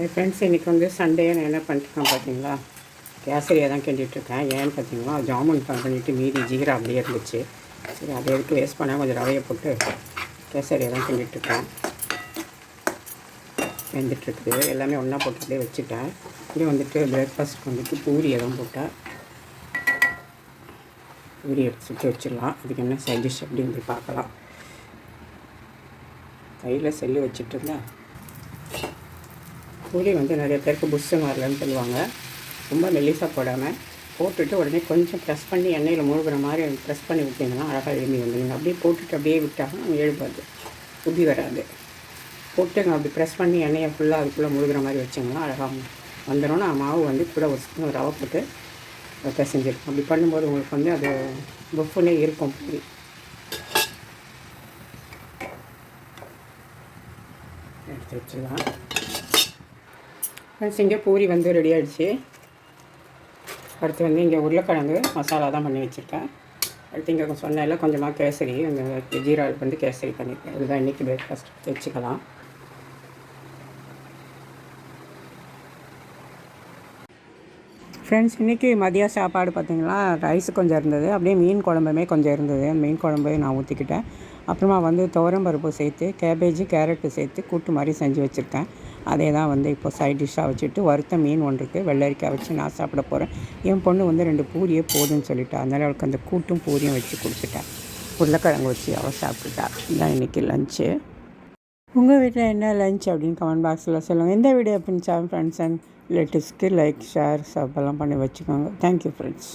Friends, இன்றைக்கி வந்து Sunday நான் என்ன பண்ணிட்டுருக்கேன் பார்த்தீங்களா, கேசரியாக தான் கிண்டிகிட்ருக்கேன். ஏன்னு பார்த்தீங்கன்னா, ஜாமுன் பண்ணிவிட்டு மீதி ஜீரா அப்படியே இருந்துச்சு. சரி, அதை எடுத்து வேஸ்ட் பண்ணால் கொஞ்சம் ரவையை போட்டு கேசரியாக தான் கிண்டிகிட்ருக்கேன். வெந்துட்டுருக்குது, எல்லாமே ஒன்றா போட்டு அப்படியே வச்சுட்டேன். இப்படியே வந்துட்டு பிரேக்ஃபாஸ்ட்டுக்கு வந்துட்டு பூரி எதுவும் போட்டேன். பூரி எடுத்து சுற்றி வச்சிடலாம். அதுக்கு என்ன சைட் டிஷ் அப்படின்னு பார்க்கலாம். கையில் செல்லு வச்சுட்டு இருந்தேன். பூரி வந்து நிறைய பேருக்கு புஷ்ஷு மாறலன்னு சொல்லுவாங்க. ரொம்ப மெல்லிசாக போடாமல் போட்டுட்டு உடனே கொஞ்சம் ப்ரெஸ் பண்ணி எண்ணெயில் மூழ்கிற மாதிரி ப்ரெஸ் பண்ணி விட்டிங்கன்னா அழகாக எழுதி வந்துடுங்க. அப்படியே போட்டுட்டு அப்படியே விட்டாங்கன்னா எழுப்பாது, உப்பி வராது. போட்டுங்க அப்படி ப்ரெஸ் பண்ணி எண்ணெயை ஃபுல்லாக அதுக்குள்ளே முழுகிற மாதிரி வச்சிங்கன்னா அழகாக வந்துடும். நான் மாவு வந்து கூட ஒரு ஸ்பூன் ரவை போட்டு பிசைஞ்சிருக்கேன். அப்படி பண்ணும்போது உங்களுக்கு வந்து அது புஃப்னே இருக்கும். பூரி எடுத்து வச்சிடலாம். ஃப்ரெண்ட்ஸ், இங்கே பூரி வந்து ரெடி ஆகிடுச்சு. அடுத்து வந்து இங்கே உருளைக்கிழங்கு மசாலா தான் பண்ணி வச்சுருக்கேன். அடுத்து இங்கே சொன்னேன்ல கொஞ்சமாக கேசரி, அந்த ஜீரா வந்து கேசரி பண்ணியிருக்கேன். இதுதான் இன்றைக்கி பிரேக்ஃபாஸ்ட் வச்சுக்கலாம். ஃப்ரெண்ட்ஸ், இன்றைக்கி மதியம் சாப்பாடு பார்த்திங்கன்னா ரைஸ் கொஞ்சம் இருந்தது, அப்படியே மீன் குழம்புமே கொஞ்சம் இருந்தது. அந்த மீன் குழம்பு நான் ஊற்றிக்கிட்டேன். அப்புறமா வந்து துவரம்பருப்பு சேர்த்து கேபேஜு கேரட்டு சேர்த்து கூட்டு மாதிரி செஞ்சு வச்சுருக்கேன். அதே தான் வந்து இப்போ சைட் டிஷ்ஷாக வச்சுட்டு வறுத்த மீன் ஒன்று இருக்குது, வெள்ளரிக்காய் வச்சு நான் சாப்பிட போகிறேன். என் பொண்ணு வந்து 2 பூரியே போதுன்னு சொல்லிட்டா. அதனால் அவளுக்கு அந்த கூட்டும் பூரியும் வச்சு கொடுத்துட்டேன். உருளைக்கிழங்கு வச்சு அவள் சாப்பிட்டுட்டா. இதுதான் இன்றைக்கி லஞ்சு. உங்கள் வீட்டில் என்ன லஞ்ச் அப்படின்னு கமெண்ட் பாக்ஸில் சொல்லுங்கள். எந்த வீடியோ பிடிச்சா ஃப்ரெண்ட்ஸ் அண்ட் ரிலேட்டிவ்ஸ்க்கு லைக், ஷேர், சப்பெல்லாம் பண்ணி வச்சுக்கோங்க. Thank you friends.